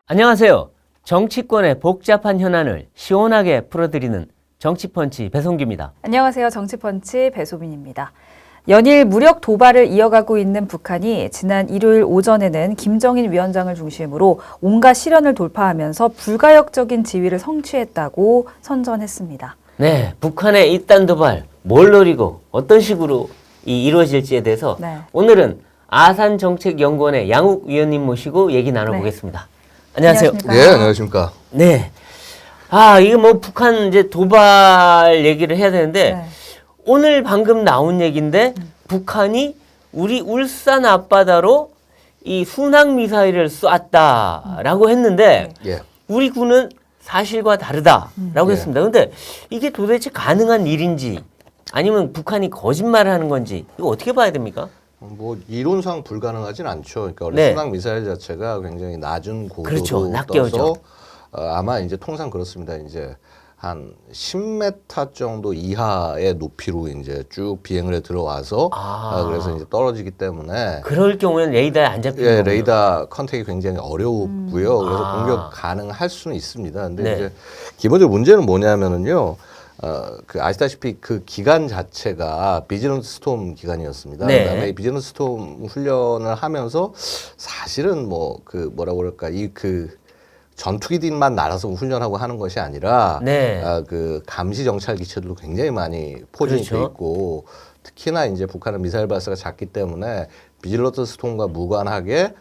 안녕하세요. 정치권의 복잡한 현안을 시원하게 풀어드리는 정치펀치 배성규입니다. 안녕하세요. 정치펀치 배소빈입니다. 연일 무력 도발을 이어가고 있는 북한이 지난 일요일 오전에는 김정인 위원장을 중심으로 온갖 시련을 돌파하면서 불가역적인 지위를 성취했다고 선전했습니다. 네, 북한의 이딴 도발 뭘 노리고 어떤 식으로 이루어질지에 대해서 오늘은 아산정책연구원의 양욱 위원님 모시고 얘기 나눠보겠습니다. 안녕하세요. 네, 안녕하십니까. 네. 이거 뭐 북한 이제 도발 얘기를 해야 되는데 오늘 방금 나온 얘기인데 북한이 우리 울산 앞바다로 이 순항 미사일을 쐈다라고 했는데 우리 군은 사실과 다르다라고 했습니다. 근데 이게 도대체 가능한 일인지 아니면 북한이 거짓말을 하는 건지 이거 어떻게 봐야 됩니까? 뭐 이론상 불가능하진 않죠. 그러니까 원래 순항 미사일 자체가 굉장히 낮은 고도로 그렇죠. 낮게 떠서 아마 이제 통상 그렇습니다. 이제 한 10m 정도 이하의 높이로 이제 쭉 비행을 해 들어와서 그래서 이제 떨어지기 때문에 그럴 경우에는 레이더에 안 잡히는 거예요. 레이더 컨택이 굉장히 어렵고요. 그래서 공격 가능할 수는 있습니다. 근데 이제 기본적으로 문제는 뭐냐면은요. 아시다시피 그 기간 자체가 비지런스 스톰 기간이었습니다. 그다음에 이 비지런스 스톰 훈련을 하면서 사실은 뭐 그 뭐라고 그럴까 전투기들만 날아서 훈련하고 하는 것이 아니라 그 감시 정찰 기체들도 굉장히 많이 포진이 돼 있고 특히나 이제 북한은 미사일 발사가 작기 때문에 비질러스 스톰과 무관하게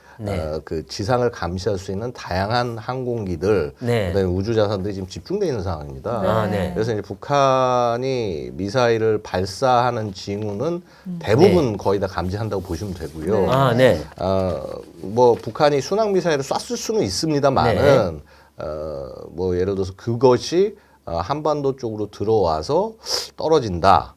그 지상을 감시할 수 있는 다양한 항공기들, 그다음에 우주 자산들이 지금 집중되어 있는 상황입니다. 그래서 이제 북한이 미사일을 발사하는 징후는 대부분 거의 다 감지한다고 보시면 되고요. 뭐 북한이 순항 미사일을 쐈을 수는 있습니다만은 뭐 예를 들어서 그것이 한반도 쪽으로 들어와서 떨어진다.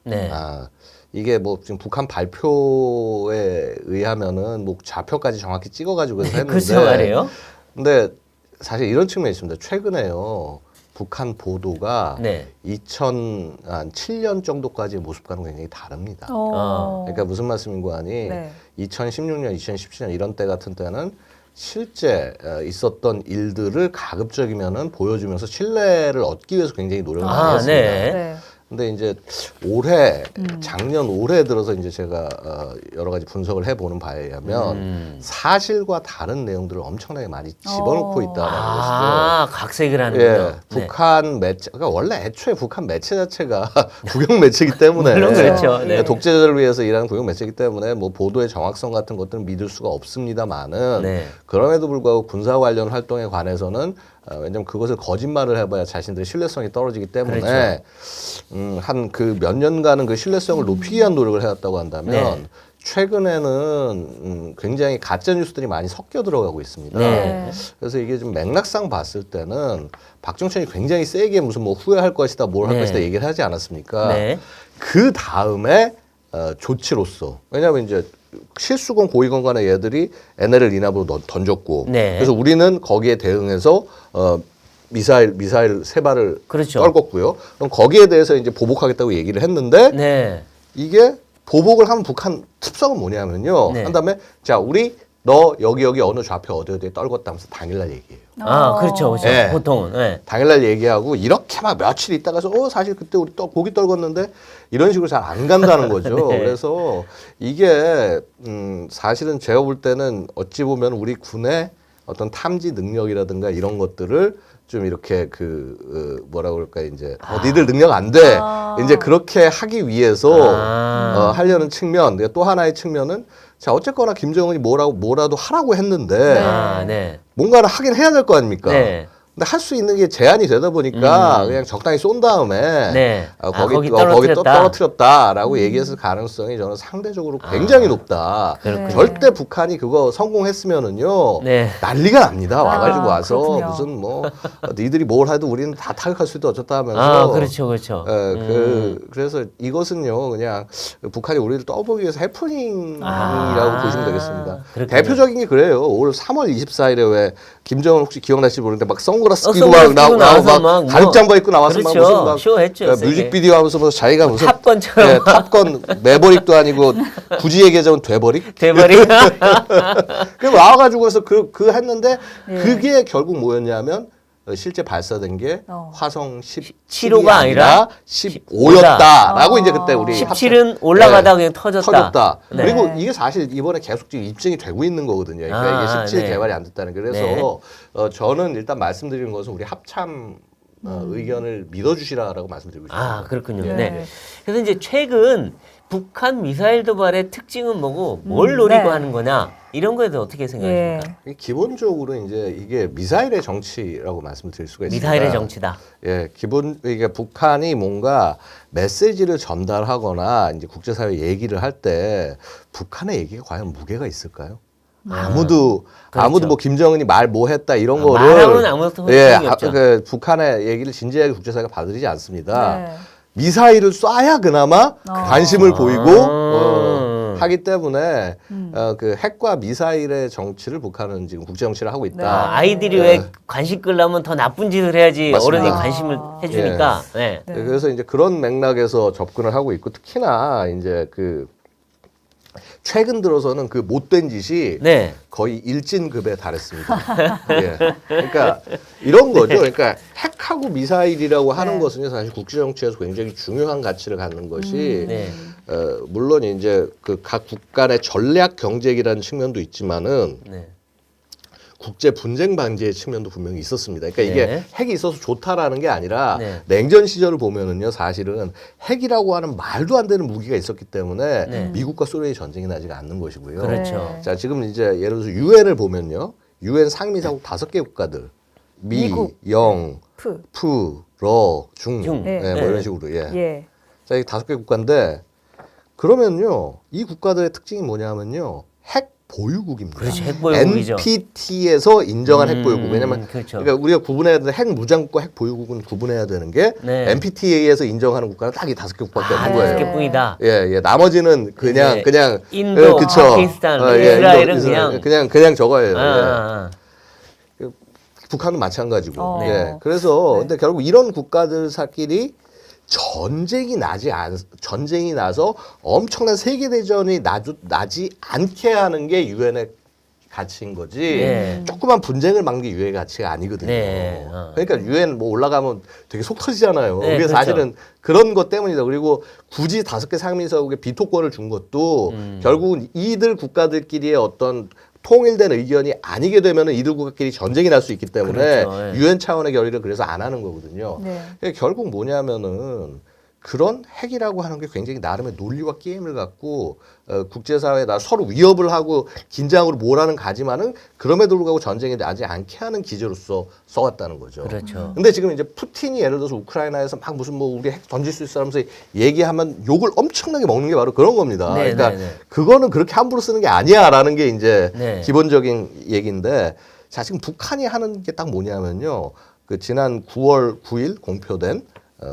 이게 뭐 지금 북한 발표에 의하면은 뭐 좌표까지 정확히 찍어가지고 해서 했는데, 글쎄 말이에요. 근데 사실 이런 측면이 있습니다. 최근에요 북한 보도가 2007년 정도까지의 모습과는 굉장히 다릅니다. 그러니까 무슨 말씀인고 하니 2016년, 2017년 이런 때 같은 때는 실제 있었던 일들을 가급적이면은 보여주면서 신뢰를 얻기 위해서 굉장히 노력을 많이 했습니다. 근데 이제 작년 올해 들어서 이제 제가 여러 가지 분석을 해보는 바에 의하면 사실과 다른 내용들을 엄청나게 많이 집어넣고 있다라는 것이죠. 각색을 하는군요. 북한 매체, 그러니까 원래 애초에 북한 매체 자체가 국영 매체이기 때문에 물론 그렇죠. 독재자를 위해서 일하는 국영 매체이기 때문에 뭐 보도의 정확성 같은 것들은 믿을 수가 없습니다만은 그럼에도 불구하고 군사 관련 활동에 관해서는 왜냐면 그것을 거짓말을 해봐야 자신들의 신뢰성이 떨어지기 때문에 한 그 몇 년간은 그 신뢰성을 높이기 위한 노력을 해왔다고 한다면 최근에는 굉장히 가짜 뉴스들이 많이 섞여 들어가고 있습니다. 그래서 이게 좀 맥락상 봤을 때는 박정천이 굉장히 세게 무슨 뭐 후회할 것이다, 뭘 할 것이다 얘기를 하지 않았습니까? 그 다음에 조치로서 왜냐하면 이제 실수건 고위건 간의 얘들이 NLL 이납으로 던졌고 그래서 우리는 거기에 대응해서 미사일 세 발을 떨궜고요. 그럼 거기에 대해서 이제 보복하겠다고 얘기를 했는데 이게 보복을 하면 북한 특성은 뭐냐면요. 한 다음에 자 우리 너 여기 어느 좌표 어디에 떨궜다면서 당일날 얘기해요. 그렇죠. 보통은 당일날 얘기하고 이렇게 막 며칠 있다가서 사실 그때 우리 고기 떨궜는데 이런 식으로 잘 안 간다는 거죠. 그래서 이게 사실은 제가 볼 때는 어찌 보면 우리 군의 어떤 탐지 능력이라든가 이런 것들을 좀 이렇게 뭐라 그럴까 이제 니들 능력 안 돼. 이제 그렇게 하기 위해서 하려는 측면. 또 하나의 측면은 자 어쨌거나 김정은이 뭐라도 하라고 했는데 뭔가를 하긴 해야 될 거 아닙니까? 근데 할 수 있는 게 제한이 되다 보니까 그냥 적당히 쏜 다음에 거기 떨어뜨렸다라고 얘기했을 가능성이 저는 상대적으로 굉장히 높다. 절대 북한이 그거 성공했으면은요 난리가 납니다. 와서 무슨 뭐 니들이 뭘 해도 우리는 다 타격할 수 있다 어쩌다 하면서 그렇죠. 그래서 이것은요 그냥 북한이 우리를 떠보기 위해서 해프닝이라고 보시면 되겠습니다. 대표적인 게 그래요. 올 3월 24일에 왜 김정은 혹시 기억나실지 모르는데 막 선글라스 끼고 선글라스 막 끼고 나와서 막 막 가죽 잠바 입고 나와서 그렇죠. 막 무슨 막 쇼했죠. 뮤직비디오 하면서 뭐 자기가 무슨 탑건처럼. 예, 탑건 매버릭도 아니고 굳이 얘기하자면 되버릭 대머리. 그 와가지고서 그 했는데 예. 그게 결국 뭐였냐면 실제 발사된 게 화성 7호가 아니라 15였다라고 이제 그때 우리 17은 올라가다 그냥 터졌다. 네. 그리고 이게 사실 이번에 계속 지금 입증이 되고 있는 거거든요. 그러니까 이게 17 네. 개발이 안 됐다는 게. 그래서 저는 일단 말씀드리는 것은 우리 합참 의견을 믿어주시라라고 말씀드리고 싶습니다. 그렇군요. 네. 네. 그래서 이제 최근 북한 미사일 도발의 특징은 뭐고 뭘 노리고 네. 하는 거냐 이런 거에 대해서 어떻게 생각하십니까? 기본적으로 이제 이게 미사일의 정치라고 말씀을 드릴 수가 있습니다. 미사일의 정치다. 예, 이게 북한이 뭔가 메시지를 전달하거나 이제 국제사회 얘기를 할 때 북한의 얘기가 과연 무게가 있을까요? 아무도 뭐 김정은이 말 뭐 했다 이런 거를 말하면 아무것도 소용이 없죠. 그 북한의 얘기를 진지하게 국제사회가 받아들이지 않습니다. 네. 미사일을 쏴야 그나마 관심을 보이고 하기 때문에 그 핵과 미사일의 정치를 북한은 지금 국제 정치를 하고 있다. 아이들이 왜 관심 끌려면 더 나쁜 짓을 해야지 맞습니다. 어른이 관심을 해주니까. 네. 그래서 이제 그런 맥락에서 접근을 하고 있고 특히나 이제 그 최근 들어서는 그 못된 짓이 네. 거의 일진급에 달했습니다. 예. 그러니까 이런 거죠. 그러니까 핵하고 미사일이라고 하는 것은 사실 국제 정치에서 굉장히 중요한 가치를 갖는 것이 네. 물론 이제 그 각 국가 의 전략 경쟁이라는 측면도 있지만은 네. 국제 분쟁 방지의 측면도 분명히 있었습니다. 그러니까 이게 네. 핵이 있어서 좋다라는 게 아니라 네. 냉전 시절을 보면은요, 사실은 핵이라고 하는 말도 안 되는 무기가 있었기 때문에 네. 미국과 소련이 전쟁이 나지가 않는 것이고요. 그렇죠. 자, 지금 이제 예를 들어서 유엔을 보면요, 유엔 상임이사국 5개 국가들, 미국, 영, 프, 러, 중, 중. 예, 네. 뭐 이런 식으로 예. 예. 자, 이 5개 국가인데 그러면요, 이 국가들의 특징이 뭐냐면요, 핵 보유국입니다. 그렇죠. 핵보유국이죠. NPT에서 인정한 핵보유국. 왜냐면 그렇죠. 그러니까 우리가 구분해야 되는 핵 무장국과 핵 보유국은 구분해야 되는 게 네. NPT에서 인정하는 국가는 딱 이 5개 국밖에 없는 다섯 거예요. 개뿐이다. 예, 예. 나머지는 그냥 인도, 그쵸. 파키스탄, 이스라엘은 그냥 저거예요. 아, 예. 북한은 마찬가지고. 네. 예. 그래서 근데 결국 이런 국가들사끼리 전쟁이 나서 엄청난 세계 대전이 나지 않게 하는 게 유엔의 가치인 거지. 네. 조그만 분쟁을 막는 게 유엔의 가치가 아니거든요. 네. 그러니까 유엔 뭐 올라가면 되게 속 터지잖아요. 네, 그게 그렇죠. 사실은 그런 것 때문이다. 그리고 굳이 5개 상임이사국에 비토권을 준 것도 결국은 이들 국가들끼리의 어떤 통일된 의견이 아니게 되면은 이들 국가끼리 전쟁이 날 수 있기 때문에 그렇죠. 예. 유엔 차원의 결의를 그래서 안 하는 거거든요. 네. 그러니까 결국 뭐냐면은 그런 핵이라고 하는 게 굉장히 나름의 논리와 게임을 갖고 국제사회에 서로 위협을 하고 긴장으로 몰아는 가지만은 그럼에도 불구하고 전쟁이 나지 않게 하는 기제로서 써왔다는 거죠. 그렇죠. 근데 지금 이제 푸틴이 예를 들어서 우크라이나에서 막 무슨 뭐 우리 핵 던질 수 있어 하면서 얘기하면 욕을 엄청나게 먹는 게 바로 그런 겁니다. 네, 그러니까 네, 네. 그거는 그렇게 함부로 쓰는 게 아니야라는 게 이제 네. 기본적인 얘기인데 자, 지금 북한이 하는 게 딱 뭐냐면요. 그 지난 9월 9일 공표된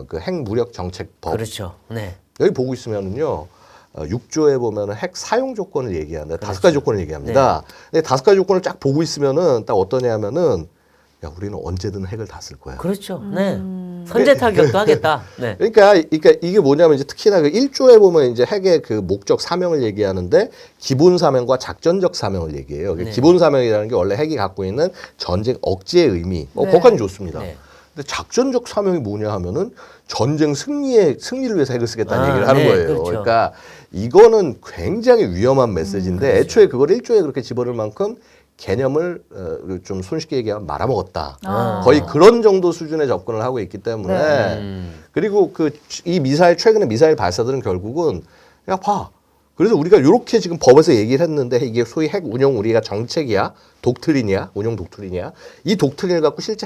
그 핵무력 정책법. 그렇죠. 네. 여기 보고 있으면은요. 6조에 보면은 핵 사용 조건을 얘기하는데 그렇죠. 5가지 조건을 얘기합니다. 근데 5가지 조건을 쫙 보고 있으면은 딱 어떠냐면은 야, 우리는 언제든 핵을 다 쓸 거야. 그렇죠. 네. 선제 타격도 하겠다. 네. 그러니까 이게 뭐냐면 이제 특히나 그 1조에 보면 이제 핵의 그 목적 사명을 얘기하는데 기본 사명과 작전적 사명을 얘기해요. 네. 기본 사명이라는 게 원래 핵이 갖고 있는 전쟁 억제의 의미. 네. 거기까지 좋습니다. 네. 근데 작전적 사명이 뭐냐 하면은 전쟁 승리를 위해서 핵을 쓰겠다는 얘기를 하는 네, 거예요. 그렇죠. 그러니까 이거는 굉장히 위험한 메시지인데 애초에 그걸 1조에 그렇게 집어넣을 만큼 개념을 좀 손쉽게 얘기하면 말아먹었다. 거의 그런 정도 수준의 접근을 하고 있기 때문에 그리고 이 최근에 미사일 발사들은 결국은 야 봐. 그래서 우리가 이렇게 지금 법에서 얘기를 했는데 이게 소위 핵 운용 우리가 정책이야, 독트린이야, 운용 독트린이야. 이 독트린을 갖고 실제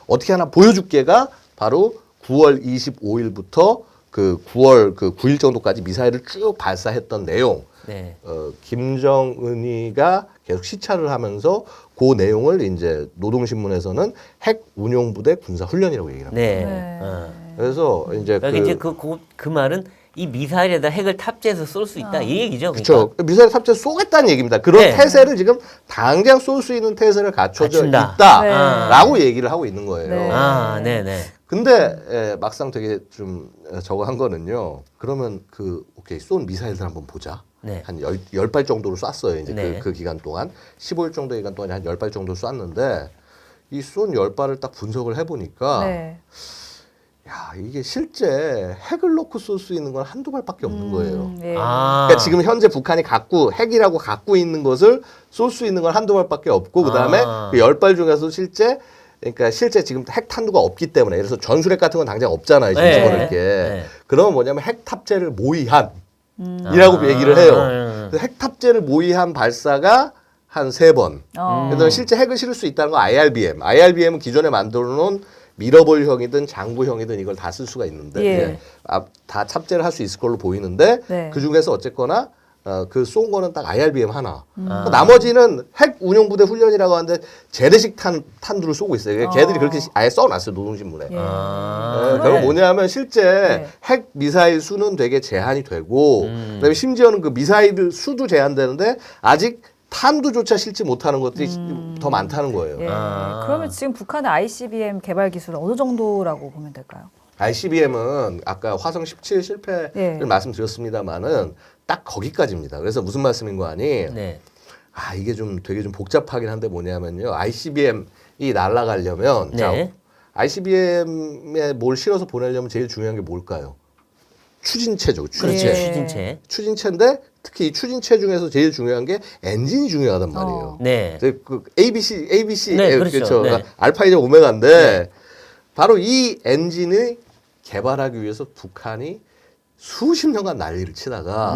어떻게 하나 보여줄게가 바로 9월 25일부터 그 9월 9일 정도까지 미사일을 쭉 발사했던 내용. 네. 김정은이가 계속 시찰을 하면서 그 내용을 이제 노동신문에서는 핵 운용 부대 군사 훈련이라고 얘기를 합니다. 네. 네. 그래서 이제 그러니까 이제 그 말은 이 미사일에다 핵을 탑재해서 쏠 수 있다 이 얘기죠. 그러니까. 그렇죠. 미사일 탑재 쏘겠다는 얘기입니다. 그런 네. 태세를 지금 당장 쏠 수 있는 태세를 갖춰져 갖춘다. 있다라고 얘기를 하고 있는 거예요. 네. 아, 네네. 근데 막상 되게 좀 저거 한 거는요. 그러면 오케이 쏜 미사일들 한번 보자. 네. 한 10발 정도로 쐈어요. 이제 네. 그 기간 동안 15일 정도 기간 동안에 한 10발 정도 쐈는데 이 쏜 10발을 딱 분석을 해보니까 네. 야 이게 실제 핵을 놓고 쏠 수 있는 건 한두 발밖에 없는 거예요. 네. 아. 그러니까 지금 현재 북한이 핵이라고 갖고 있는 것을 쏠 수 있는 건 한두 발밖에 없고 그다음에 그 10발 중에서 실제 지금 핵 탄두가 없기 때문에 예를 들어서 전술핵 같은 건 당장 없잖아요. 지금 네. 집어넣을 게. 네. 그러면 뭐냐면 핵 탑재를 모의한 이라고 얘기를 해요. 그래서 핵 탑재를 모의한 발사가 한 3번. 그다음에 실제 핵을 실을 수 있다는 건 IRBM. IRBM은 기존에 만들어 놓은 미러볼형이든 장구형이든 이걸 다 쓸 수가 있는데 예. 이제 다 탑재를 할 수 있을 걸로 보이는데 네. 그 중에서 어쨌거나 그 쏜 거는 딱 IRBM 하나. 나머지는 핵 운용부대 훈련이라고 하는데 재래식 탄두를 쏘고 있어요. 걔들이 그렇게 아예 써놨어요 노동신문에. 예. 그럼 뭐냐면 실제 네. 핵 미사일 수는 되게 제한이 되고 그다음에 심지어는 그 미사일 수도 제한되는데 아직 탄두조차 실지 못하는 것들이 더 많다는 거예요. 예. 아. 그러면 지금 북한의 ICBM 개발 기술은 어느 정도라고 보면 될까요? ICBM은 아까 화성 17 실패를 예. 말씀드렸습니다만은 딱 거기까지입니다. 그래서 무슨 말씀인 거 아니? 네. 이게 좀 되게 좀 복잡하긴 한데 뭐냐면요. ICBM이 날아가려면 네. 자, ICBM에 뭘 실어서 보내려면 제일 중요한 게 뭘까요? 추진체죠. 추진체. 예. 추진체. 추진체인데 특히 이 추진체 중에서 제일 중요한 게 엔진이 중요하단 말이에요. 네. 그 ABC 네, 그렇죠. 네. 그러니까 알파 이제 오메가인데 바로 이 엔진을 개발하기 위해서 북한이 수십 년간 난리를 치다가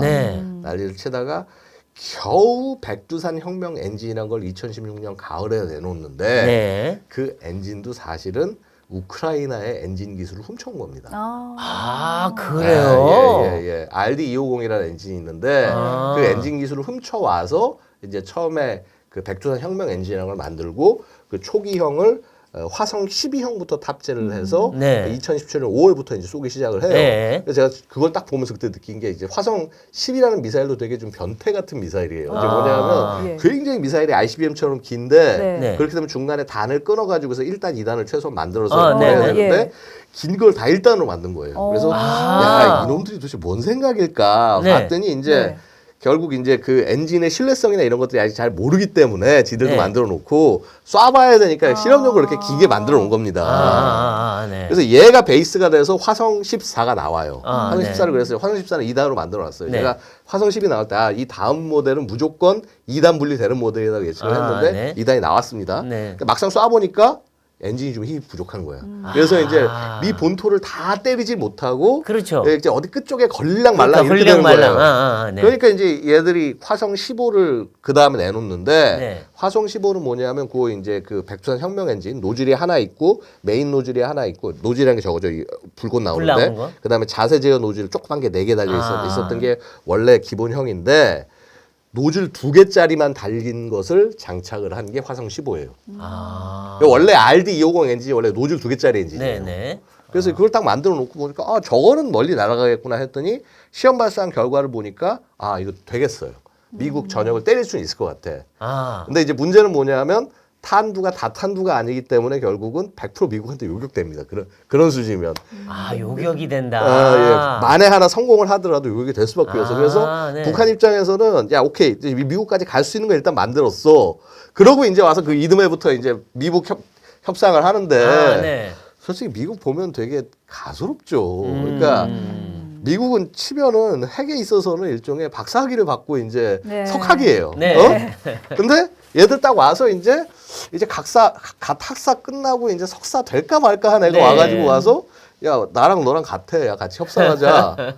겨우 백두산 혁명 엔진이라는 걸 2016년 가을에 내놓는데 네. 그 엔진도 사실은 우크라이나의 엔진 기술을 훔쳐온 겁니다. 아, 그래요? 예. RD250이라는 엔진이 있는데 그 엔진 기술을 훔쳐와서 이제 처음에 그 백두산 혁명 엔진이라는 걸 만들고 그 초기형을 화성 12형부터 탑재를 해서 네. 2017년 5월부터 이제 쏘기 시작을 해요. 네. 그래서 제가 그걸 딱 보면서 그때 느낀 게 이제 화성 10이라는 미사일도 되게 좀 변태 같은 미사일이에요. 이제 뭐냐면 예. 굉장히 미사일이 ICBM처럼 긴데 네. 네. 그렇게 되면 중간에 단을 끊어가지고서 1단, 2단을 최소한 만들어서 네, 해야 네. 되는데 예. 긴 걸 다 1단으로 만든 거예요. 그래서 야 이놈들이 도대체 뭔 생각일까 네. 봤더니 이제 네. 결국 이제 그 엔진의 신뢰성이나 이런 것들이 아직 잘 모르기 때문에 지들도 네. 만들어 놓고 쏴봐야 되니까 실험적으로 이렇게 기계 만들어 놓은 겁니다. 네. 그래서 얘가 베이스가 돼서 화성 14가 나와요. 화성 네. 14를 그래서 화성 14는 2단으로 만들어 놨어요. 네. 제가 화성 10이 나올 때 이 다음 모델은 무조건 2단 분리되는 모델이라고 예측을 했는데 네. 2단이 나왔습니다. 네. 그러니까 막상 쏴보니까 엔진이 좀 힘이 부족한 거야. 그래서 이제 미 본토를 다 때리지 못하고 그렇죠. 이제 어디 끝쪽에 걸랑 말랑 그러니까 이렇게 되는 걸랑 거예요. 말랑. 네. 그러니까 이제 얘들이 화성 15를 그 다음에 내놓는데 네. 화성 15는 뭐냐면 그 이제 그 백두산 혁명 엔진 노즐이 하나 있고 메인 노즐이 하나 있고 노즐이라는 게 저거죠. 불꽃 나오는 나오는데 거? 그 다음에 자세 제어 노즐 조그만 게 4개 달려 있었던 게 원래 기본형인데 노즐 2개짜리만 달린 것을 장착을 한 게 화성 15예요. 원래 RD250 엔진이 원래 노즐 2개짜리 엔진이에요. 네네. 그래서 그걸 딱 만들어 놓고 보니까 저거는 멀리 날아가겠구나 했더니 시험 발사한 결과를 보니까 이거 되겠어요. 미국 전역을 때릴 수는 있을 것 같아. 근데 이제 문제는 뭐냐면 탄두가 다 탄두가 아니기 때문에 결국은 100% 미국한테 요격됩니다. 그런 수준이면. 요격이 된다. 예. 만에 하나 성공을 하더라도 요격이 될 수밖에 없어. 그래서 네. 북한 입장에서는 야 오케이 이제 미국까지 갈 수 있는 걸 일단 만들었어. 그러고 이제 와서 그 이듬해부터 이제 미국 협상을 하는데 네. 솔직히 미국 보면 되게 가소롭죠. 그러니까 미국은 치면은 핵에 있어서는 일종의 박사학위를 받고 이제 네. 석학이에요. 네. 근데 얘들 딱 와서 이제 갓 학사 끝나고 이제 석사 될까 말까 한 애가 네. 와가지고 와서 야 나랑 너랑 같아, 야 같이 협상하자.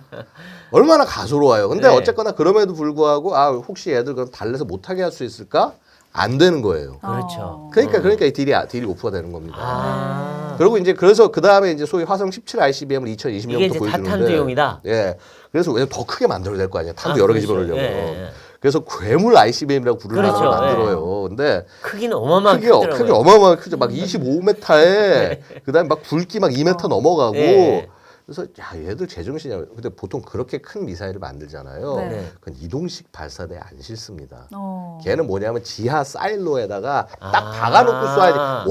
얼마나 가소로워요. 근데 네. 어쨌거나 그럼에도 불구하고 혹시 얘들 그럼 달래서 못하게 할 수 있을까? 안 되는 거예요. 그렇죠. 그러니까 이 딜이 오프가 되는 겁니다. 네. 그리고 이제 그래서 그 다음에 이제 소위 화성 17 ICBM을 2020년부터 이게 이제 보여주는데 다탄두용이다. 예. 그래서 왜냐면 더 크게 만들어야 될 거 아니야. 탄두 여러 개 그렇죠. 집어넣으려면. 예. 그래서 괴물 ICBM이라고 부르는 그렇죠. 걸 만들어요. 근데 크기는 어마어마하게 크더라고요. 크기 어마어마하게 크죠. 막 25m에 그다음에 막 굵기 막 2m 넘어가고 예. 그래서 야 얘들 제정신이야. 근데 보통 그렇게 큰 미사일을 만들잖아요. 네. 그건 이동식 발사대에 안 실습니다. 어. 걔는 뭐냐면 지하 사일로에다가 딱 아. 박아놓고 쏴야지.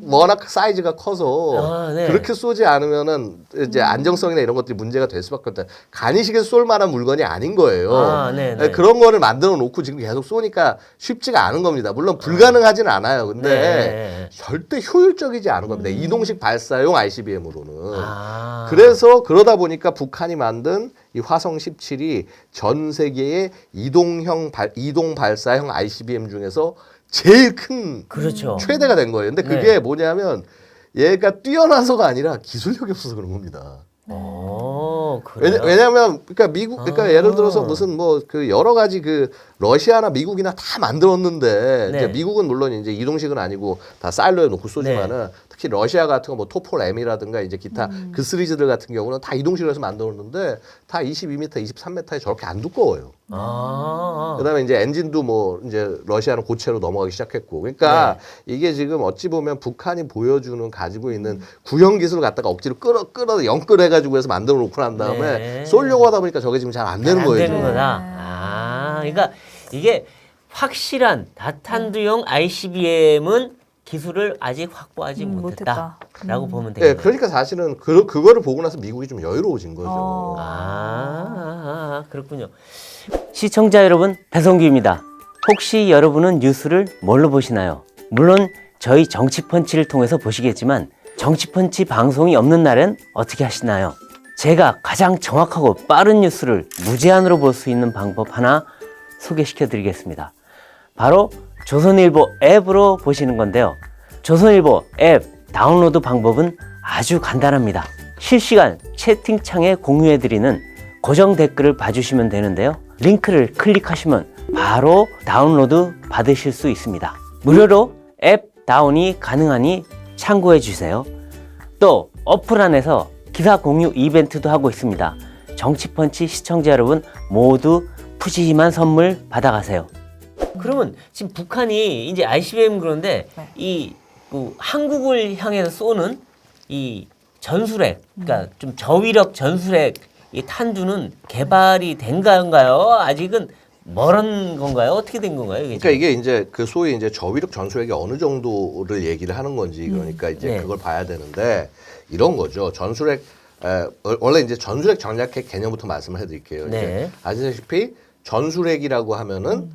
워낙 사이즈가 커서 네. 그렇게 쏘지 않으면은 이제 안정성이나 이런 것들이 문제가 될 수밖에 없다. 간이식에서 쏠 만한 물건이 아닌 거예요. 네네. 그런 거를 만들어 놓고 지금 계속 쏘니까 쉽지가 않은 겁니다. 물론 불가능하진 않아요. 근데 네. 절대 효율적이지 않은 겁니다. 이동식 발사용 ICBM으로는. 그래서 그러다 보니까 북한이 만든 이 화성 17이 전 세계의 이동 발사형 ICBM 중에서 제일 큰 그렇죠. 최대가 된 거예요. 근데 그게 뭐냐면 얘가 뛰어나서가 아니라 기술력이 없어서 그런 겁니다. 그래요? 왜냐하면 그러니까 예를 들어서 무슨 뭐 그 여러 가지 그 러시아나 미국이나 다 만들었는데 네. 이제 미국은 물론 이제 이동식은 아니고 다 사일로에 놓고 쏘지만은 특히 러시아 같은 거 뭐 토폴 M이라든가 이제 기타 그 시리즈들 같은 경우는 다 이동식으로 해서 만들었는데 다 22m, 23m에 저렇게 안 두꺼워요. 그다음에 이제 엔진도 뭐 이제 러시아는 고체로 넘어가기 시작했고, 그러니까 이게 지금 어찌 보면 북한이 보여주는 가지고 있는 구형 기술을 갖다가 억지로 끌어 영끌해가지고 해서 만들어 놓고 난 다음에 쏘려고 하다 보니까 저게 지금 잘 안 되는 거예요. 안 되는 지금. 거다. 그러니까 이게 확실한 다탄두용 ICBM은 기술을 아직 확보하지 못했다라고 보면 네, 되겠네요. 그러니까 사실은 그거를 보고 나서 미국이 좀 여유로워진 거죠. 그렇군요. 시청자 여러분, 배성규입니다. 혹시 여러분은 뉴스를 뭘로 보시나요? 물론 저희 정치펀치를 통해서 보시겠지만 정치펀치 방송이 없는 날엔 어떻게 하시나요? 제가 가장 정확하고 빠른 뉴스를 무제한으로 볼 수 있는 방법 하나 소개시켜 드리겠습니다. 바로 조선일보 앱으로 보시는 건데요. 조선일보 앱 다운로드 방법은 아주 간단합니다. 실시간 채팅창에 공유해 드리는 고정 댓글을 봐주시면 되는데요. 링크를 클릭하시면 바로 다운로드 받으실 수 있습니다. 무료로 앱 다운이 가능하니 참고해 주세요. 또 어플 안에서 기사 공유 이벤트도 하고 있습니다. 정치펀치 시청자 여러분 모두 푸짐한 선물 받아가세요. 그러면 지금 북한이 이제 ICBM 그런데 한국을 향해서 쏘는 이 전술핵, 그러니까 좀 저위력 전술핵 이 탄두는 개발이 된 건가요? 아직은 멀은 건가요? 어떻게 된 건가요? 그러니까 이게 이제 그 소위 이제 저위력 전술핵이 어느 정도를 얘기를 하는 건지 그러니까 이제 그걸 봐야 되는데 이런 거죠. 전술핵 원래 이제 전술핵 전략핵 개념부터 말씀을 해드릴게요. 이제 아시다시피 전술핵이라고 하면은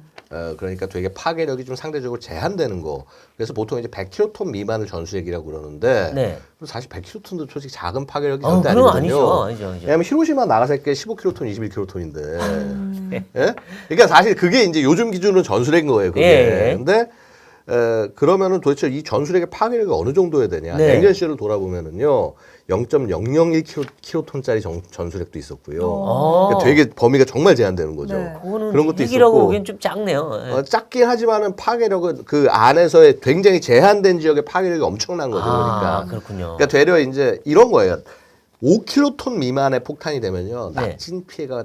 그러니까 되게 파괴력이 좀 상대적으로 제한되는 거. 그래서 보통 이제 100킬로톤 미만을 전술핵이라고 그러는데 사실 100킬로톤도 솔직히 작은 파괴력이 절대 아니거든요. 아니죠. 왜냐하면 히로시마 나가사키가 15킬로톤, 21킬로톤인데. 예? 그러니까 사실 그게 이제 요즘 기준으로 전술핵인 거예요. 그게. 근데 그러면은 도대체 이 전술핵의 파괴력이 어느 정도야 되냐? 냉전 시절을 돌아보면은요. 0.001킬로톤짜리 전술핵도 있었고요. 그러니까 되게 범위가 정말 제한되는 거죠. 그런 것도 핵이라고 있었고. 보기엔 좀 작네요. 작긴 하지만은 파괴력은 그 안에서의 굉장히 제한된 지역의 파괴력이 엄청난 거죠. 그러니까. 그렇군요. 그러니까 되려 이제 이런 거예요. 5킬로톤 미만의 폭탄이 되면요. 낙진 피해가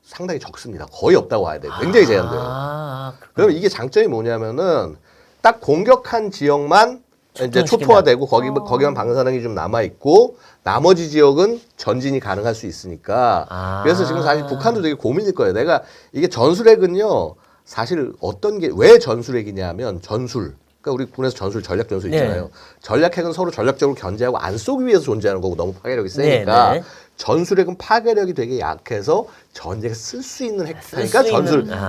상당히 적습니다. 거의 없다고 봐야 돼요. 굉장히 제한돼요. 그럼 이게 장점이 뭐냐면은 딱 공격한 지역만 이제 초토화되고 거기만 방사능이 좀 남아 있고 나머지 지역은 전진이 가능할 수 있으니까 그래서 지금 사실 북한도 되게 고민일 거예요. 내가 이게 전술핵은요 사실 어떤 게 왜 전술핵이냐면 그러니까 우리 군에서 전략 전술 있잖아요. 전략핵은 서로 전략적으로 견제하고 안 쏘기 위해서 존재하는 거고 너무 파괴력이 세니까 전술핵은 파괴력이 되게 약해서 전쟁에 쓸 수 있는 핵. 그러니까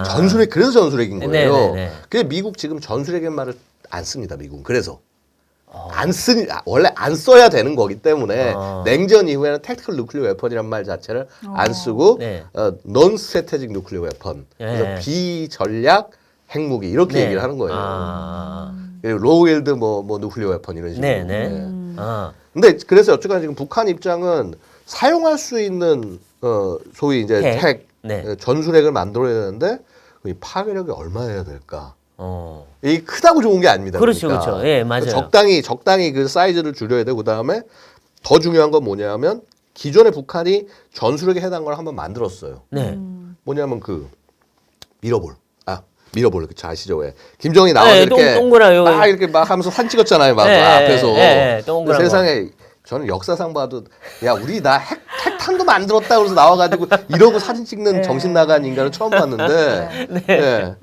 전술핵 그래서 전술핵인 거예요. 그래서 미국 지금 전술핵의 말을 안 씁니다. 미국은 그래서. 원래 안 써야 되는 거기 때문에 냉전 이후에는 택티컬 누클리어 웨펀이란 말 자체를 안 쓰고 non strategic nuclear weapon 그래서 비전략 핵무기 이렇게 얘기를 하는 거예요. 로우 일드 뭐 누클리어 웨펀 이런 식으로. 근데 그래서 어쨌거나 지금 북한 입장은 사용할 수 있는 소위 이제 핵 전술핵을 만들어야 되는데 이 파괴력이 얼마여야 될까? 이게 크다고 좋은 게 아닙니다. 그렇죠, 그러니까. 그렇죠. 예, 맞아요. 적당히 그 사이즈를 줄여야 되고 그다음에 더 중요한 건 뭐냐면 기존에 북한이 전술핵에 해당한 걸 한번 만들었어요. 뭐냐면 그 미러볼. 그쵸 아시죠 왜? 김정이 나와서 이렇게 막 이렇게 막 하면서 산 찍었잖아요, 막 앞에서. 세상에 저는 역사상 봐도 야 우리 나 핵탄도 만들었다 그래서 나와가지고 이러고 사진 찍는 네. 정신 나간 인간을 처음 봤는데. 네. 예.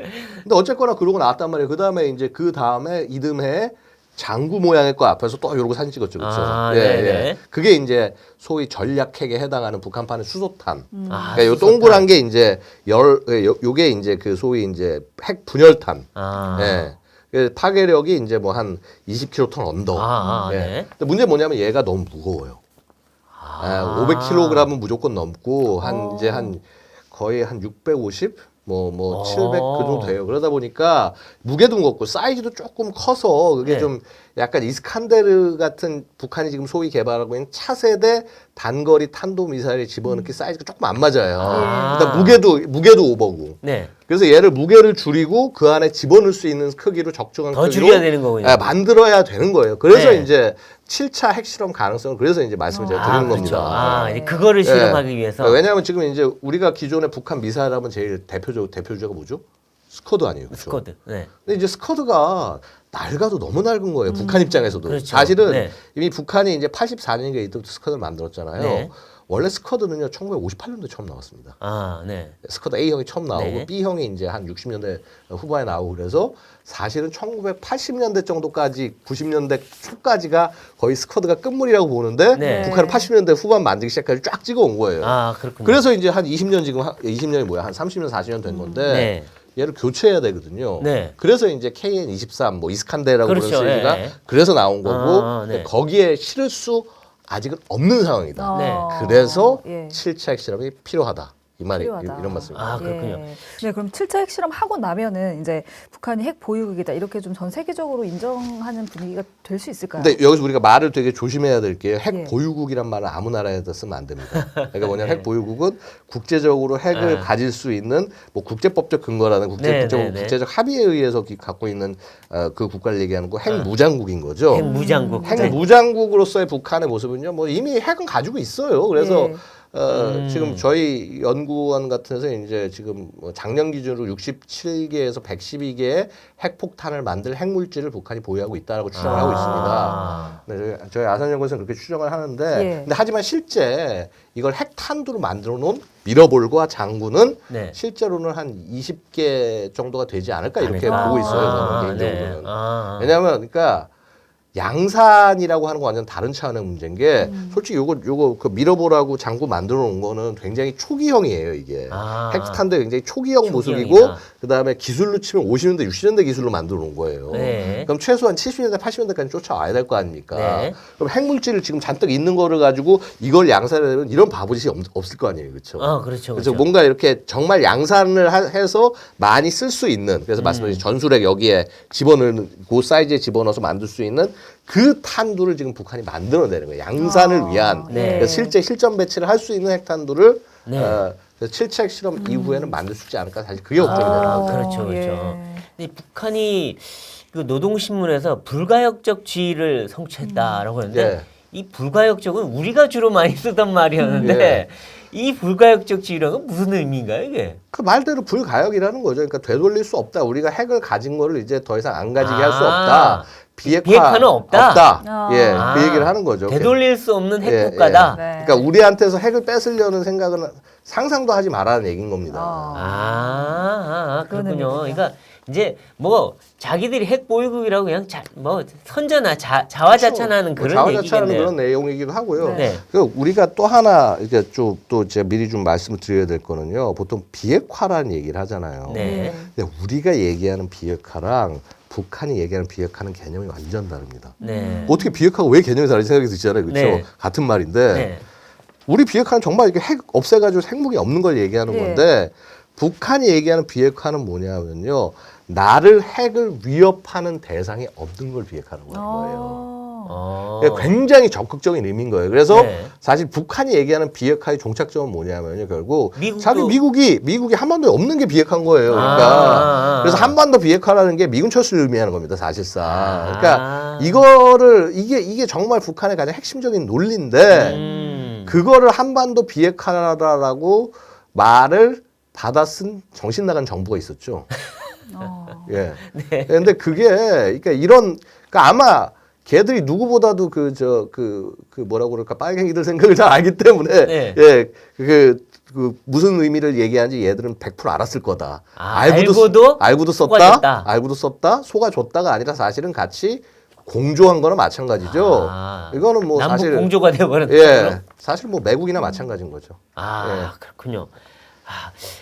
근데 어쨌거나 그러고 나왔단 말이에요. 그 다음에 이듬해 장구 모양의 거 앞에서 또 이러고 사진 찍었죠, 그렇죠? 아, 예, 네네. 예. 그게 이제 소위 전략핵에 해당하는 북한판의 수소탄. 아, 그러니까 요 동그란 게 이제 요게 이제 그 소위 이제 핵 분열탄. 아. 예. 그 파괴력이 이제 뭐 한 20kg 언더. 아, 예. 네. 근데 문제 뭐냐면 얘가 너무 무거워요. 아. 500kg은 무조건 넘고 이제 거의 한 650, 뭐 700 그 정도 돼요. 그러다 보니까 무게도 무겁고 사이즈도 조금 커서 그게 네. 좀 약간 이스칸데르 같은 북한이 지금 소위 개발하고 있는 차세대 단거리 탄도 미사일에 집어넣기 사이즈가 조금 안 맞아요. 아. 그러니까 무게도 오버고. 네. 그래서 얘를 무게를 줄이고 그 안에 집어넣을 수 있는 크기로 적정한 더 크기로 줄여야 되는 거군요. 만들어야 되는 거예요. 그래서 네. 이제 7차 핵실험 가능성을 그래서 이제 말씀을 제가 드리는 그렇죠. 겁니다. 아, 이제 그거를 실험하기 위해서. 왜냐하면 지금 이제 우리가 기존의 북한 미사일 하면 제일 대표주자가 뭐죠? 스커드 아니에요, 그렇죠? 스쿼드. 네. 근데 이제 스커드가 낡아도 너무 낡은 거예요. 북한 입장에서도. 그렇죠. 사실은 네. 이미 북한이 이제 84년인가 이때부터 스커드를 만들었잖아요. 네. 원래 스커드는요 1958년도에 처음 나왔습니다. 아, 네. 스커드 A형이 처음 나오고 네. B형이 이제 한 60년대 후반에 나오고 그래서 사실은 1980년대 정도까지 90년대 초까지가 거의 스커드가 끝물이라고 보는데 네. 북한은 80년대 후반 만들기 시작까지 쫙 찍어 온 거예요. 아, 그렇군요. 그래서 이제 한 20년 지금 20년이 뭐야? 한 30년 40년 된 건데 네. 얘를 교체해야 되거든요. 네. 그래서 이제 KN-23 뭐 이스칸데라고 그렇죠. 그런 시리즈가 예. 그래서 나온 거고 아, 네. 거기에 실을 수 아직은 없는 상황이다. 네. 그래서 예. 7차 핵실험이 필요하다. 이 말이 필요하다. 이런 말씀입니다. 아, 그렇군요. 예. 네, 그럼 7차 핵실험 하고 나면은 이제 북한이 핵 보유국이다 이렇게 좀 전 세계적으로 인정하는 분위기가 될 수 있을까요? 근데 여기서 우리가 말을 되게 조심해야 될 게 핵 예. 보유국이란 말은 아무 나라에다 쓰면 안 됩니다. 그러니까 뭐냐면 핵 보유국은 국제적으로 핵을 아. 가질 수 있는 뭐 국제법적 근거라는 네, 네, 네. 국제적 합의에 의해서 갖고 있는 그 국가를 얘기하는 거 핵무장국인 거죠. 핵무장국. 네. 핵무장국으로서의 북한의 모습은요, 뭐 이미 핵은 가지고 있어요. 그래서 예. 지금 저희 연구원 같은 데서 이제 지금 뭐 작년 기준으로 67개에서 112개의 핵폭탄을 만들 핵물질을 북한이 보유하고 있다라고 추정을 하고 있습니다. 네, 저희 아산연구소는 그렇게 추정을 하는데, 예. 근데 하지만 실제 이걸 핵탄두로 만들어 놓은 미러볼과 장구는 네. 실제로는 한 20개 정도가 되지 않을까 이렇게 아닐까? 보고 있어요. 아, 저는 개인적으로는. 네. 아. 왜냐하면 그러니까 양산이라고 하는 거 완전 다른 차원의 문제인 게 솔직히 요거 그 미러볼하고 장구 만들어 놓은 거는 굉장히 초기형이에요, 이게. 아. 핵탄도 굉장히 초기형 모습이고 초기형이다. 그다음에 기술로 치면 50년대, 60년대 기술로 만들어 놓은 거예요. 네. 그럼 최소한 70년대, 80년대까지 쫓아와야 될 거 아닙니까? 네. 그럼 핵물질을 지금 잔뜩 있는 거를 가지고 이걸 양산하려면 이런 바보짓이 없을 거 아니에요. 그렇죠? 아, 그렇죠. 그래서 그렇죠. 뭔가 이렇게 정말 양산을 해서 많이 쓸 수 있는, 그래서 말씀드린 전술핵 여기에 집어넣는 그 사이즈에 집어넣어서 만들 수 있는 그 탄두를 지금 북한이 만들어내는 거예요. 양산을 위한. 네. 그래서 실제 실전 배치를 할 수 있는 핵탄두를 네. 그래서 7차 핵실험 이후에는 만들 수 있지 않을까, 사실 그게 걱정이 되는 아, 거죠. 그렇죠, 그렇죠. 예. 근데 북한이 그 노동신문에서 불가역적 지위를 성취했다라고 하는데 예. 이 불가역적은 우리가 주로 많이 쓰던 말이었는데 예. 이 불가역적 지위라는 무슨 의미인가요, 이게? 그 말대로 불가역이라는 거죠. 그러니까 되돌릴 수 없다. 우리가 핵을 가진 거를 이제 더 이상 안 가지게 할 수 없다. 비핵화는 없다. 예, 아. 그 얘기를 하는 거죠. 되돌릴 수 없는 예, 핵국가다. 예. 네. 그러니까 우리한테서 핵을 뺏으려는 생각은 상상도 하지 말라는 얘기인 겁니다. 그렇군요. 그런 의미군요. 그러니까 이제 뭐 자기들이 핵 보유국이라고 그냥 뭐 선전하 자화자찬하는 그런 자화자찬하는 얘기겠네요. 그런 내용이기도 하고요. 네. 그 우리가 또 하나 이렇게 또 제가 미리 좀 말씀을 드려야 될 거는요. 보통 비핵화라는 얘기를 하잖아요. 네. 근데 우리가 얘기하는 비핵화랑 북한이 얘기하는 비핵화는 개념이 완전 다릅니다. 네. 어떻게 비핵화가 왜 개념이 다른지 생각이 드시잖아요. 그렇죠? 네. 같은 말인데 네. 우리 비핵화는 정말 이렇게 핵 없애가지고 핵무기 없는 걸 얘기하는 네. 건데 북한이 얘기하는 비핵화는 뭐냐면요. 나를 핵을 위협하는 대상이 없는 걸 비핵화라고 하는 거예요. 그러니까 굉장히 적극적인 의미인 거예요. 그래서 네. 사실 북한이 얘기하는 비핵화의 종착점은 뭐냐면요. 결국 미국도- 자기 미국이 한반도에 없는 게 비핵화인 거예요. 그러니까 그래서 한반도 비핵화라는 게 미군 철수를 의미하는 겁니다. 사실상. 그러니까 이거를 이게 정말 북한의 가장 핵심적인 논리인데 그거를 한반도 비핵화라고 말을 받아 쓴 정신 나간 정부가 있었죠. 예. 근데 그게 그러니까 그러니까 아마 걔들이 누구보다도 그 뭐라고 그럴까 빨갱이들 생각을 잘 알기 때문에 네. 예, 그 무슨 의미를 얘기하는지 얘들은 100% 알았을 거다. 알고도 썼다. 알고도 썼다. 속아줬다가 아니라 사실은 같이 공조한 거나 마찬가지죠. 이거는 뭐 남북 사실 공조가 되어버렸다. 예, 사실 뭐 매국이나 마찬가지인 거죠. 그렇군요.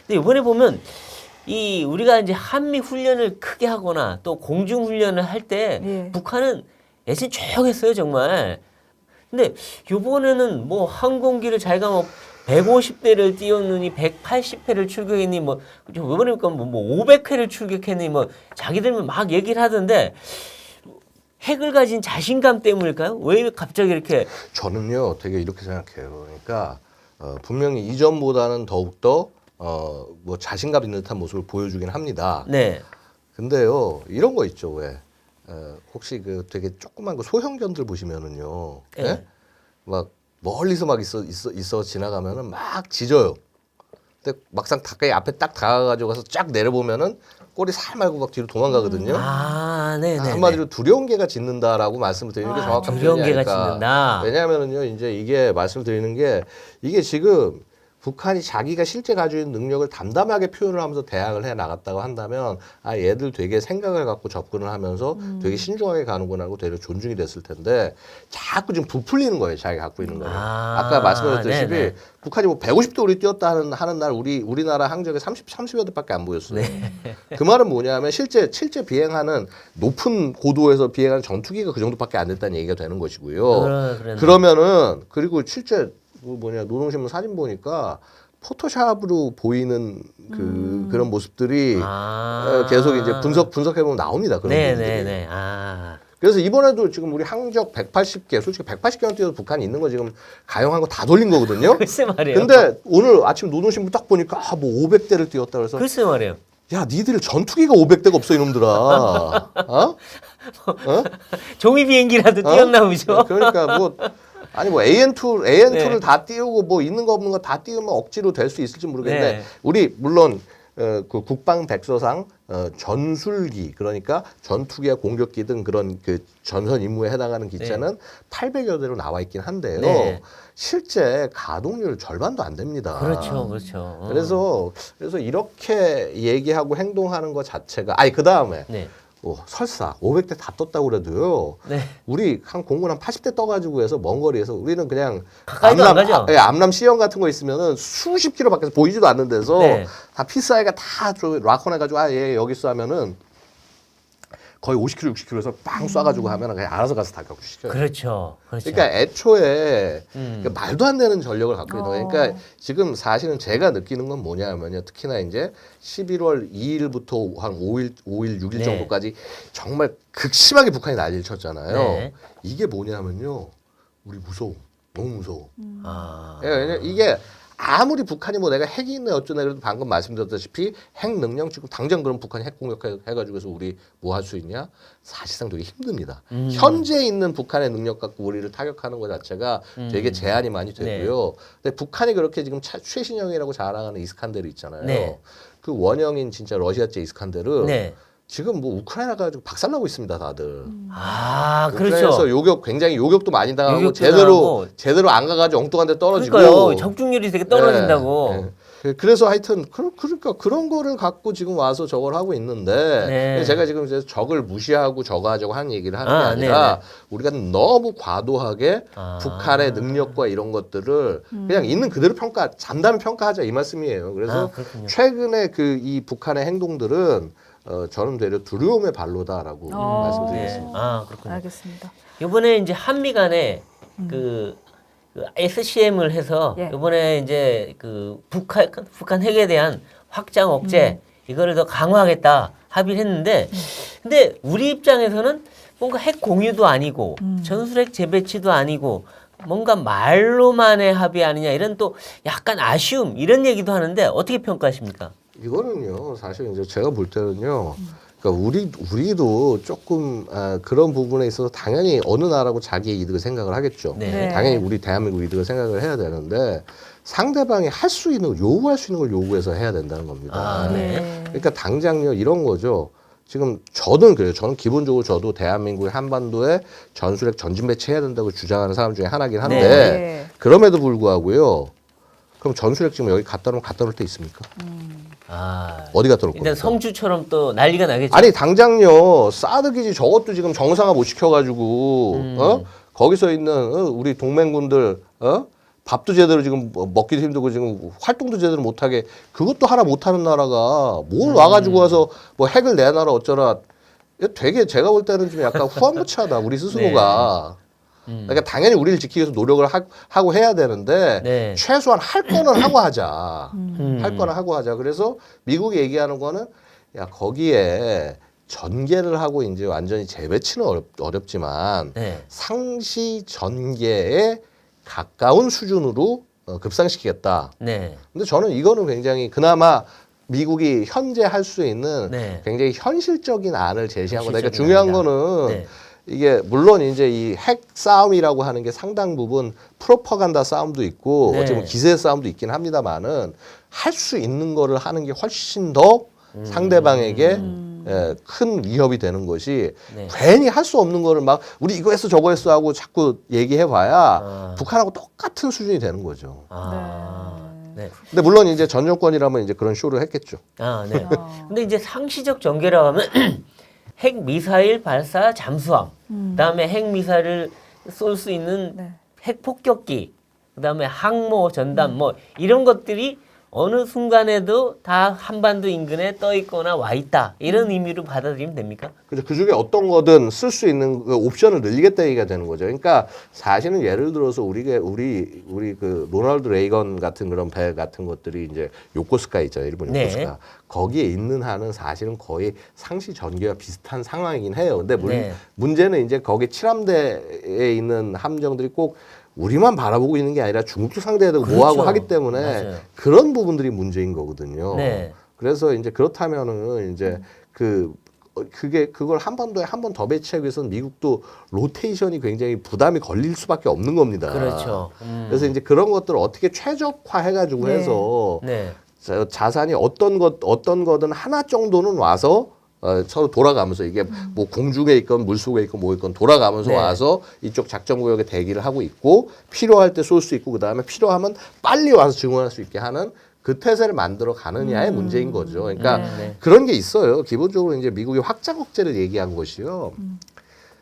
근데 이번에 보면 우리가 이제 한미 훈련을 크게 하거나 또 공중 훈련을 할 때 북한은 예전 조용했어요 정말. 근데 이번에는 뭐 항공기를 자기가 뭐 150대를 띄웠느니 180회를 출격했니 뭐 이번에 뭐 500회를 출격했니 뭐 자기들만 막 얘기를 하던데 핵을 가진 자신감 때문일까요? 왜 갑자기 이렇게? 저는요 되게 이렇게 생각해요. 그러니까 분명히 이전보다는 더욱더 뭐 자신감 있는 듯한 모습을 보여주긴 합니다. 네. 근데요 이런 거 있죠 왜? 혹시 그 되게 조그만 그 소형견들 보시면은요, 네. 예? 막 멀리서 막 있어 지나가면은 막 짖어요. 근데 막상 가까이 앞에 딱 다가가지고 가서 쫙 내려보면은 꼬리 살 말고 막 뒤로 도망가거든요. 네네. 한마디로 두려운 개가 짖는다라고 말씀을 드리는 게 정확한 두려운 표현이 개가 아닐까. 짖는다. 왜냐하면은요, 이제 이게 말씀드리는 게 이게 지금 북한이 자기가 실제 가지고 있는 능력을 담담하게 표현을 하면서 대항을 해 나갔다고 한다면 얘들 되게 생각을 갖고 접근을 하면서 되게 신중하게 가는구나 하고 되려 존중이 됐을 텐데 자꾸 지금 부풀리는 거예요. 자기가 갖고 있는 거를. 아까 말씀드렸다시피 북한이 뭐 150도 우리 뛰었다 하는 날 우리나라 항적에 30여 대밖에 안 보였어요. 그 말은 뭐냐면 실제 비행하는 높은 고도에서 비행하는 전투기가 그 정도밖에 안 됐다는 얘기가 되는 것이고요. 그러면은 그리고 실제 노동신문 사진 보니까 포토샵으로 보이는 그런 모습들이 계속 이제 분석해보면 나옵니다. 그런 부분들이. 그래서 이번에도 지금 우리 항적 180개, 솔직히 180개만 뛰어도 북한이 있는 거 지금 가용한 거 다 돌린 거거든요. 글쎄 말이에요. 근데 오늘 아침 노동신문 딱 보니까 뭐 500대를 뛰었다 그래서 글쎄 말이에요. 야, 니들 전투기가 500대가 없어 이놈들아. 종이 비행기라도 뛰었나 보죠. 그러니까 뭐 아니 뭐 AN2를 다 띄우고 뭐 있는 거 없는 거 다 띄우면 억지로 될 수 있을지 모르겠는데 우리 물론 그 국방 백서상 전술기 그러니까 전투기와 공격기 등 그런 그 전선 임무에 해당하는 기체는 800여 대로 나와 있긴 한데요. 실제 가동률 절반도 안 됩니다. 그렇죠. 그래서 이렇게 얘기하고 행동하는 것 자체가 그 다음에 설사 500대 다 떴다고 그래도요. 우리 한 공군 한 80대 떠가지고 해서 먼 거리에서 우리는 그냥 암람 C형 같은 거 있으면은 수십 킬로 밖에서 보이지도 않는 데서 다 피스아이가 다 락커내가지고 얘 여기 쏘면은 거의 50km, 60km에서 빵 쏴가지고 하면 그냥 알아서 가서 다 격추시켜요. 그렇죠. 그러니까 애초에 말도 안 되는 전력을 갖고 있는 거예요. 그러니까 지금 사실은 제가 느끼는 건 뭐냐면요. 특히나 이제 11월 2일부터 한 5일, 6일 정도까지 정말 극심하게 북한이 난리를 쳤잖아요. 이게 뭐냐면요. 우리 무서워. 너무 무서워. 왜냐면 이게 아무리 북한이 뭐 내가 핵이 있네 어쩌네 그래도 방금 말씀드렸다시피 핵 능력 지금 당장 그럼 북한이 핵 공격해가지고서 우리 뭐 할 수 있냐? 사실상 되게 힘듭니다. 현재 있는 북한의 능력 갖고 우리를 타격하는 것 자체가 되게 제한이 많이 되고요. 근데 북한이 그렇게 지금 최신형이라고 자랑하는 이스칸데르 있잖아요. 그 원형인 진짜 러시아제 이스칸데르 지금 뭐 우크라이나 가지고 박살나고 있습니다, 다들. 그렇죠. 그래서 굉장히 요격도 많이 당하고 제대로 안 가가지고 엉뚱한 데 떨어지고. 그러니까요. 적중률이 되게 떨어진다고. 그래서 하여튼 그러니까 그런 거를 갖고 지금 와서 저걸 하고 있는데 제가 지금 이제 적을 무시하고 저거 하자고 하는 얘기를 하는 게 아니라 우리가 너무 과도하게 북한의 능력과 이런 것들을 그냥 있는 그대로 잠담 평가하자 이 말씀이에요. 그래서 최근에 이 북한의 행동들은 저는 되려 두려움의 발로다라고 말씀드리겠습니다. 그렇군요. 알겠습니다. 이번에 이제 한미 간에 그 SCM을 해서 이번에 이제 그 북한 핵에 대한 확장 억제 이거를 더 강화하겠다 합의를 했는데 근데 우리 입장에서는 뭔가 핵 공유도 아니고 전술핵 재배치도 아니고 뭔가 말로만의 합의 아니냐 이런 또 약간 아쉬움 이런 얘기도 하는데 어떻게 평가하십니까? 이거는요, 사실 이제 제가 볼 때는요, 그러니까 우리도 조금 그런 부분에 있어서 당연히 어느 나라고 자기의 이득을 생각을 하겠죠. 당연히 우리 대한민국 이득을 생각을 해야 되는데 상대방이 할 수 있는 요구할 수 있는 걸 요구해서 해야 된다는 겁니다. 그러니까 당장요 이런 거죠. 지금 저는 그래요. 저는 기본적으로 저도 대한민국의 한반도에 전술핵 전진 배치해야 된다고 주장하는 사람 중에 하나긴 한데 네. 그럼에도 불구하고요. 그럼 전술핵 지금 여기 갖다 놓으면 갖다 놓을 때 있습니까? 어디 갖다 놓을 겁니까? 일단 성주처럼 또 난리가 나겠죠. 아니 당장요 사드 기지 저것도 지금 정상화 못 시켜가지고 거기서 있는 우리 동맹군들 밥도 제대로 지금 먹기도 힘들고 지금 활동도 제대로 못하게 그것도 하나 못하는 나라가 뭘 와가지고 와서 뭐 핵을 내놔라 어쩌라 이거 되게 제가 볼 때는 좀 약간 후한무치하다 우리 스스로가. 그러니까 당연히 우리를 지키기 위해서 노력을 하고 해야 되는데 네. 최소한 할 거는 하고 하자. 할 거는 하고 하자. 그래서 미국이 얘기하는 거는 야 거기에 전개를 하고 이제 완전히 재배치는 어렵지만 네. 상시 전개에 가까운 수준으로 급상시키겠다. 네. 근데 저는 이거는 굉장히 그나마 미국이 현재 할 수 있는 네. 굉장히 현실적인 안을 제시한 거다. 그러니까 현실적인 중요한 안이다. 거는 네. 이게 물론 이제 이 핵 싸움이라고 하는 게 상당 부분 프로파간다 싸움도 있고 네. 어찌 보면 기세 싸움도 있긴 합니다만은 할 수 있는 거를 하는 게 훨씬 더 상대방에게 큰 위협이 되는 것이 네. 괜히 할 수 없는 거를 막 우리 이거 했어 저거 했어 하고 자꾸 얘기해봐야 북한하고 똑같은 수준이 되는 거죠. 네. 근데 물론 이제 전 정권이라면 이제 그런 쇼를 했겠죠. 네. 근데 이제 상시적 전개라고 하면 핵 미사일 발사 잠수함, 그다음에 핵 미사일을 쏠 수 있는 네. 핵 폭격기, 그다음에 항모 전단 뭐 이런 것들이 어느 순간에도 다 한반도 인근에 떠 있거나 와 있다 이런 의미로 받아들이면 됩니까? 그죠. 그 중에 어떤 거든 쓸 수 있는 그 옵션을 늘리겠다 얘기가 되는 거죠. 그러니까 사실은 예를 들어서 우리 그 로널드 레이건 같은 그런 배 같은 것들이 이제 요코스카 있잖아요. 일본 네. 요코스카. 거기에 있는 한은 사실은 거의 상시 전개와 비슷한 상황이긴 해요. 근데 네. 문제는 이제 거기 칠함대에 있는 함정들이 꼭 우리만 바라보고 있는 게 아니라 중국도 상대해야 되고 그렇죠. 뭐하고 하기 때문에 맞아요. 그런 부분들이 문제인 거거든요. 네. 그래서 이제 그렇다면은 이제 그걸 한반도에 한 번 더 배치하기 위해서는 미국도 로테이션이 굉장히 부담이 걸릴 수밖에 없는 겁니다. 그렇죠. 그래서 이제 그런 것들을 어떻게 최적화해가지고 네. 해서 네. 자산이 어떤 거든 하나 정도는 와서 서로 돌아가면서 이게 뭐 공중에 있건 물속에 있건 뭐 있건 돌아가면서 네. 와서 이쪽 작전 구역에 대기를 하고 있고 필요할 때 쏠 수 있고 그다음에 필요하면 빨리 와서 증원할 수 있게 하는 그 태세를 만들어 가느냐의 문제인 거죠. 그러니까 네. 그런 게 있어요. 기본적으로 이제 미국이 확장 억제를 얘기한 것이요.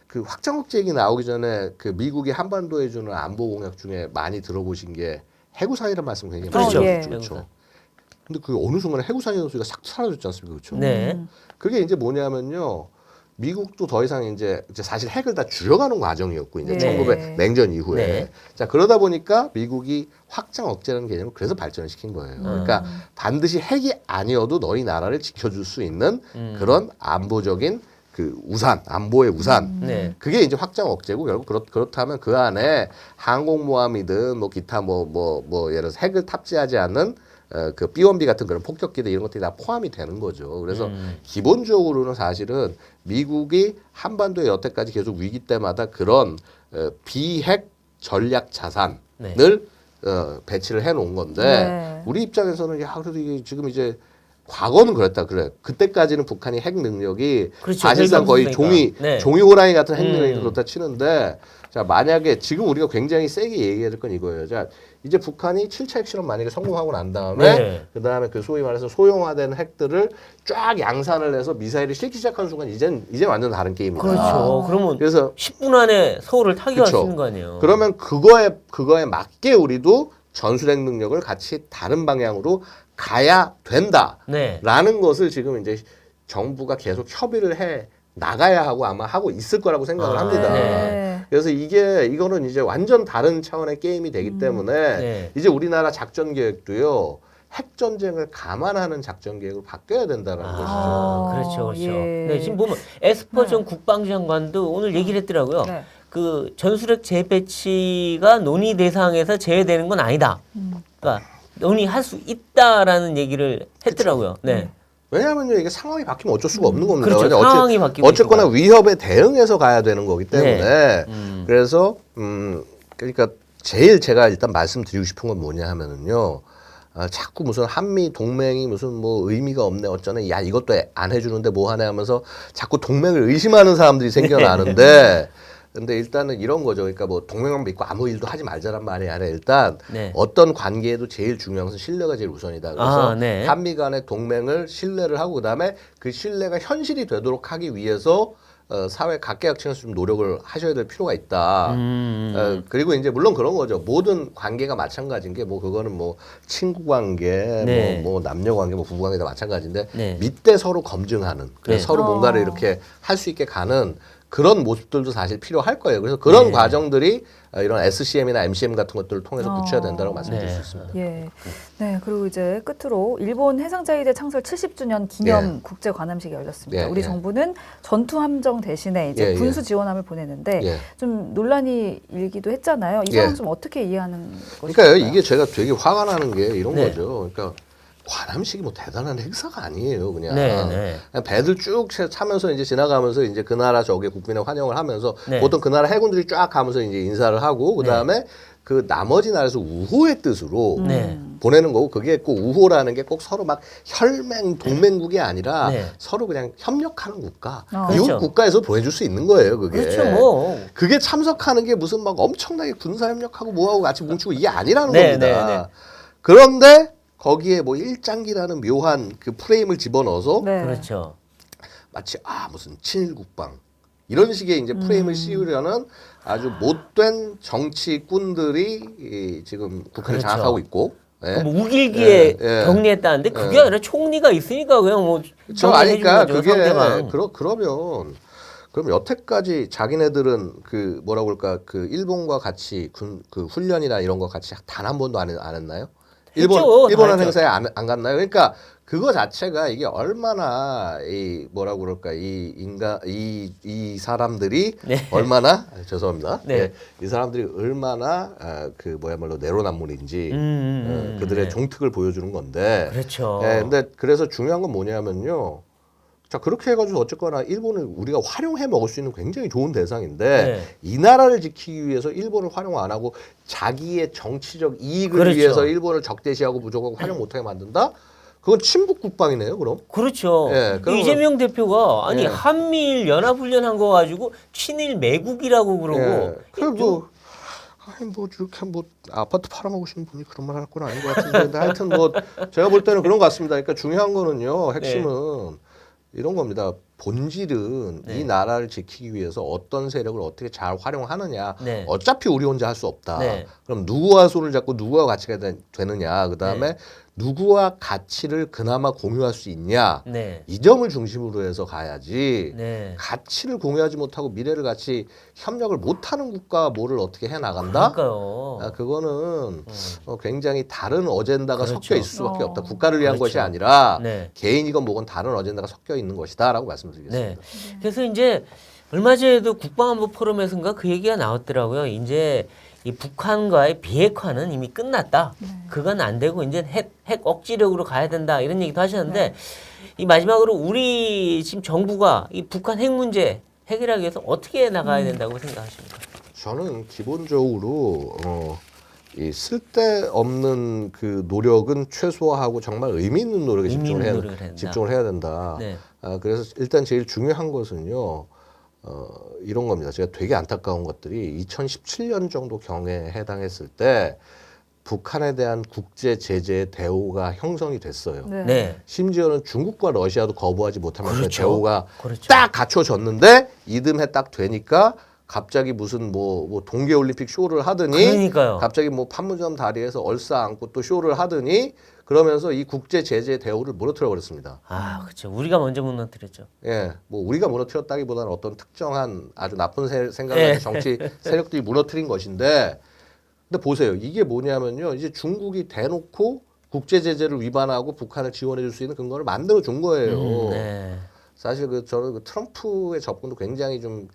그 확장 억제 얘기 나오기 전에 그 미국이 한반도에 주는 안보 공약 중에 많이 들어보신 게 해구산이라는 말씀 굉장히 많이 그렇죠. 예. 그렇죠. 근데 그 어느 순간에 해구산이라는 소리가 싹 사라졌지 않습니까? 그렇죠. 네. 그게 이제 뭐냐면요. 미국도 더 이상 이제 사실 핵을 다 줄여가는 과정이었고 이제 네. 1900 냉전 이후에 네. 자 그러다 보니까 미국이 확장 억제라는 개념을 그래서 발전을 시킨 거예요. 그러니까 반드시 핵이 아니어도 너희 나라를 지켜줄 수 있는 그런 안보적인 그 우산, 안보의 우산. 네. 그게 이제 확장 억제고 결국 그렇다면 그 안에 항공모함이든 뭐 기타 예를 들어서 핵을 탑재하지 않는 그 B1B 같은 그런 폭격기들 이런 것들이 다 포함이 되는 거죠. 그래서 기본적으로는 사실은 미국이 한반도에 여태까지 계속 위기 때마다 그런 비핵 전략 자산을 네. 배치를 해놓은 건데 네. 우리 입장에서는 야 그래도 이게 지금 이제 과거는 그랬다 그래. 그때까지는 북한이 핵 능력이 그렇죠. 사실상 거의 없으니까. 네. 종이 호랑이 같은 핵 능력이 그렇다 치는데 자 만약에 지금 우리가 굉장히 세게 얘기해야 될 건 이거예요. 자 이제 북한이 7차 핵실험 만약에 성공하고 난 다음에 네. 그다음에 그 소위 말해서 소형화된 핵들을 쫙 양산을 해서 미사일을 싣기 시작하는 순간 이제 완전 다른 게임이다. 그렇죠. 그러면 그래서 10분 안에 서울을 타격할 수 그쵸. 있는 거 아니에요. 그러면 그거에 맞게 우리도 전술핵 능력을 같이 다른 방향으로 가야 된다라는 네. 것을 지금 이제 정부가 계속 협의를 해 나가야 하고 아마 하고 있을 거라고 생각을 합니다. 네. 그래서 이거는 이제 완전 다른 차원의 게임이 되기 때문에 네. 이제 우리나라 작전 계획도요. 핵 전쟁을 감안하는 작전 계획으로 바뀌어야 된다는 것이죠. 그렇죠, 그렇죠. 예. 네, 지금 보면 에스퍼 전 국방장관도 오늘 얘기를 했더라고요. 네. 그 전술핵 재배치가 논의 대상에서 제외되는 건 아니다. 그러니까 논의할 수 있다라는 얘기를 했더라고요. 네. 왜냐하면요 이게 상황이 바뀌면 어쩔 수가 없는 겁니다. 그렇죠. 왜냐면 상황이 바뀌고 어쨌거나 있어요. 위협에 대응해서 가야 되는 거기 때문에 그래서 그러니까 제일 제가 일단 말씀드리고 싶은 건 뭐냐 하면은요 자꾸 무슨 한미 동맹이 무슨 뭐 의미가 없네 어쩌네 야 이것도 안 해주는데 뭐 하네 하면서 자꾸 동맹을 의심하는 사람들이 생겨나는데 근데 일단은 이런 거죠. 그러니까 뭐 동맹만 믿고 아무 일도 하지 말자란 말이 아니라 일단 네. 어떤 관계에도 제일 중요한 것은 신뢰가 제일 우선이다. 그래서 네. 한미 간의 동맹을 신뢰를 하고 그다음에 그 신뢰가 현실이 되도록 하기 위해서 사회 각계각층에서 좀 노력을 하셔야 될 필요가 있다. 그리고 이제 물론 그런 거죠. 모든 관계가 마찬가지인 게 뭐 그거는 뭐 친구 관계, 네. 뭐 남녀 관계, 뭐 부부 관계 다 마찬가지인데 네. 밑에 서로 검증하는, 그래서 네. 서로 뭔가를 이렇게 할 수 있게 가는 그런 모습들도 사실 필요할 거예요. 그래서 그런 네. 과정들이 이런 SCM이나 MCM 같은 것들을 통해서 붙여야 된다고 말씀드릴 네. 수 있습니다. 예. 네. 그리고 이제 끝으로 일본 해상자위대 창설 70주년 기념 국제 관함식이 열렸습니다. 예, 우리 예. 정부는 전투 함정 대신에 이제 예, 군수 예. 지원함을 보내는데 예. 좀 논란이 일기도 했잖아요. 이 예. 상황 좀 어떻게 이해하는 것일까요? 그러니까요, 이게 제가 되게 화가 나는 게 이런 네. 거죠. 그러니까 관함식이 뭐 대단한 행사가 아니에요, 그냥. 네, 네. 그냥 배들 쭉 차면서 이제 지나가면서 이제 그 나라 저기 국민의 환영을 하면서 네. 보통 그 나라 해군들이 쫙 가면서 이제 인사를 하고 그 다음에 그 나머지 나라에서 우호의 뜻으로 네. 보내는 거고 그게 꼭 우호라는 게 꼭 서로 막 혈맹 동맹국이 아니라 네. 서로 그냥 협력하는 국가, 그렇죠. 이웃 국가에서 보내줄 수 있는 거예요, 그게. 그렇죠, 뭐. 그게 참석하는 게 무슨 막 엄청나게 군사 협력하고 뭐하고 같이 뭉치고 이게 아니라는 네, 겁니다. 네, 네. 그런데 거기에 뭐 일장기라는 묘한 그 프레임을 집어넣어서 네. 그렇죠. 마치 무슨 친일 국방 이런 식의 이제 프레임을 씌우려는 아주 못된 정치꾼들이 지금 국회를 그렇죠. 장악하고 있고. 예. 뭐 우길기에 예, 예. 격리했다는데 그게 예. 아니라 총리가 있으니까 그냥 뭐 저 아니까 정리해준 거죠, 그게 상대방. 그러면 그럼 여태까지 자기네들은 그 뭐라고 그럴까 그 일본과 같이 그 훈련이나 이런 거 같이 단 한 번도 안 했나요? 했죠, 일본 다 했죠. 행사에 안 갔나요? 그러니까 그거 자체가 이게 얼마나 이 뭐라고 그럴까 이 사람들이 네. 얼마나 죄송합니다. 네. 예, 이 사람들이 얼마나 그 뭐야말로 내로남불인지 그들의 네. 종특을 보여주는 건데. 그렇죠. 예, 근데 그래서 중요한 건 뭐냐면요. 자 그렇게 해가지고 어쨌거나 일본을 우리가 활용해 먹을 수 있는 굉장히 좋은 대상인데 네. 이 나라를 지키기 위해서 일본을 활용 안 하고 자기의 정치적 이익을 그렇죠. 위해서 일본을 적대시하고 부족하고 활용 못하게 만든다? 그건 친북 국방이네요, 그럼? 그렇죠. 예, 그러면- 이재명 대표가 아니 예. 한미일 연합훈련한 거 가지고 친일 매국이라고 그러고 예. 뭐 이렇게 뭐 아파트 팔아먹으시는 분이 그런 말 할 건 아닌 것 같은데 근데 하여튼 뭐 제가 볼 때는 그런 것 같습니다. 그러니까 중요한 거는요, 핵심은 이런 겁니다. 본질은 네. 이 나라를 지키기 위해서 어떤 세력을 어떻게 잘 활용하느냐. 네. 어차피 우리 혼자 할 수 없다. 네. 그럼 누구와 손을 잡고 누구와 같이 가야 되느냐. 그다음에 네. 누구와 가치를 그나마 공유할 수 있냐. 네. 이 점을 중심으로 해서 가야지. 네. 가치를 공유하지 못하고 미래를 같이 협력을 못하는 국가 뭐를 어떻게 해 나간다? 그러니까요. 그거는 굉장히 다른 어젠다가 그렇죠. 섞여 있을 수밖에 없다. 국가를 위한 그렇죠. 것이 아니라 네. 개인이건 뭐건 다른 어젠다가 섞여 있는 것이다라고 말씀드리겠습니다. 네. 그래서 이제 얼마 전에도 국방안보 포럼에서인가 그 얘기가 나왔더라고요. 이제 이 북한과의 비핵화는 이미 끝났다. 그건 안 되고 이제 핵 억지력으로 가야 된다. 이런 얘기도 하셨는데 이 마지막으로 우리 지금 정부가 이 북한 핵 문제 해결하기 위해서 어떻게 나가야 된다고 생각하십니까? 저는 기본적으로 이 쓸데없는 그 노력은 최소화하고 정말 의미 있는 노력에 의미 집중을 있는 노력을 해야 된다. 집중을 해야 된다. 네. 그래서 일단 제일 중요한 것은요. 이런 겁니다. 제가 되게 안타까운 것들이 2017년 정도 경에 해당했을 때 북한에 대한 국제 제재의 대우가 형성이 됐어요. 네. 네. 심지어는 중국과 러시아도 거부하지 못하면서 그렇죠. 대우가 그렇죠. 딱 갖춰졌는데 이듬해 딱 되니까 갑자기 무슨 뭐 동계올림픽 쇼를 하더니 그러니까요. 갑자기 뭐 판문점 다리에서 얼싸 안고 또 쇼를 하더니 그러면서 이 국제 제재 대우를 무너뜨려 버렸습니다. 아, 그렇죠. 우리가 먼저 무너뜨렸죠. 예, 뭐 우리가 무너뜨렸다기보다는 어떤 특정한 아주 나쁜 생각을 정치 세력들이 무너뜨린 것인데, 근데 보세요, 이게 뭐냐면요, 이제 중국이 대놓고 국제 제재를 위반하고 북한을 지원해줄 수 있는 근거를 만들어 준 거예요. 네. 사실 저는 그 트럼프의 접근도 굉장히 좀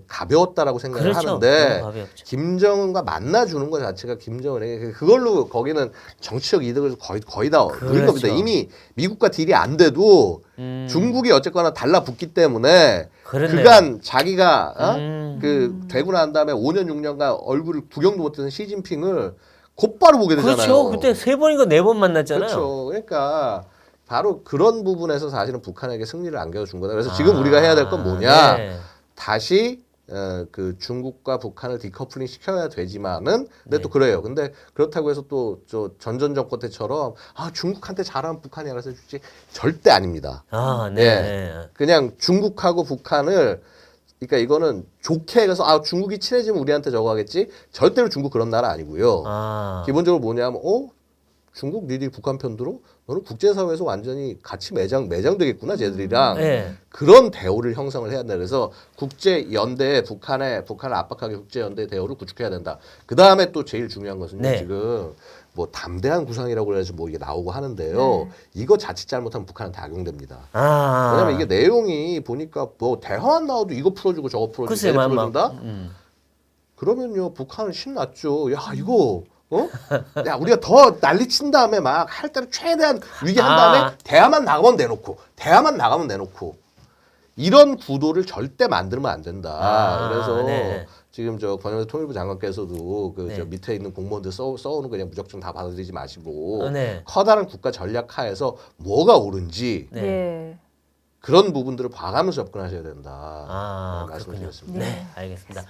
가벼웠다라고 생각을 그렇죠. 하는데 너무 가볍죠. 김정은과 만나주는 것 자체가 김정은에게 그걸로 거기는 정치적 이득을 거의 다 누린 그렇죠. 겁니다. 이미 미국과 딜이 안 돼도 중국이 어쨌거나 달라붙기 때문에 그렇네요. 그간 자기가 음. 그 되고 난 다음에 5년 6년간 얼굴을 구경도 못했던 시진핑을 곧바로 보게 되잖아요. 그렇죠. 그때 3번인가 4번 만났잖아요. 그렇죠. 그러니까 바로 그런 부분에서 사실은 북한에게 승리를 안겨준 거다. 그래서 지금 우리가 해야 될 건 뭐냐? 네. 다시 그 중국과 북한을 디커플링 시켜야 되지만은 근데 또 그래요. 근데 그렇다고 해서 또 저 전전 정권 때처럼 중국한테 잘하면 북한이 알아서 해주지 절대 아닙니다. 네. 예. 그냥 중국하고 북한을 그러니까 이거는 좋게 해서 중국이 친해지면 우리한테 저거 하겠지. 절대로 중국 그런 나라 아니고요. 기본적으로 뭐냐면 중국 니들이 북한 편 들어? 너는 국제사회에서 완전히 같이 매장되겠구나 쟤들이랑 네. 그런 대우를 형성을 해야 된다. 그래서 국제연대에 북한을 압박하게 국제연대 대우를 구축해야 된다. 그 다음에 또 제일 중요한 것은요. 네. 지금 뭐 담대한 구상이라고 해서 뭐 이게 나오고 하는데요. 이거 자칫 잘못하면 북한한테 악용됩니다. 왜냐면 이게 내용이 보니까 뭐 대화만 나와도 이거 풀어주고 저거 풀어주고 글쎄, 저거 풀어준다? 그러면요 북한은 신났죠. 야 이거 야 우리가 더 난리친 다음에 막 할 때는 최대한 위기한 다음에 대화만 나가면 내놓고 이런 구도를 절대 만들면 안 된다. 그래서 네. 지금 저 권영세 통일부 장관께서도 그 네. 저 밑에 있는 공무원들 써오는 그냥 무작정 다 받아들이지 마시고 네. 커다란 국가 전략 하에서 뭐가 옳은지 네. 예. 그런 부분들을 봐가면서 접근하셔야 된다. 그렇군요. 말씀드렸습니다. 네, 알겠습니다.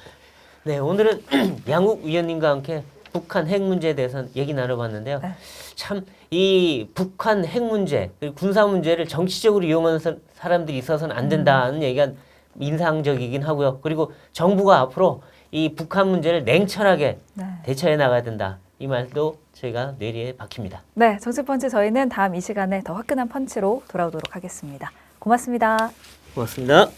네, 오늘은 양욱 위원님과 함께 북한 핵 문제에 대해서 얘기 나눠봤는데요. 네. 참 이 북한 핵 문제, 그리고 군사 문제를 정치적으로 이용하는 사람들이 있어서는 안 된다는 얘기가 인상적이긴 하고요. 그리고 정부가 앞으로 이 북한 문제를 냉철하게 대처해 나가야 된다. 이 말도 저희가 뇌리에 박힙니다. 네, 정치펀치 저희는 다음 이 시간에 더 화끈한 펀치로 돌아오도록 하겠습니다. 고맙습니다. 고맙습니다.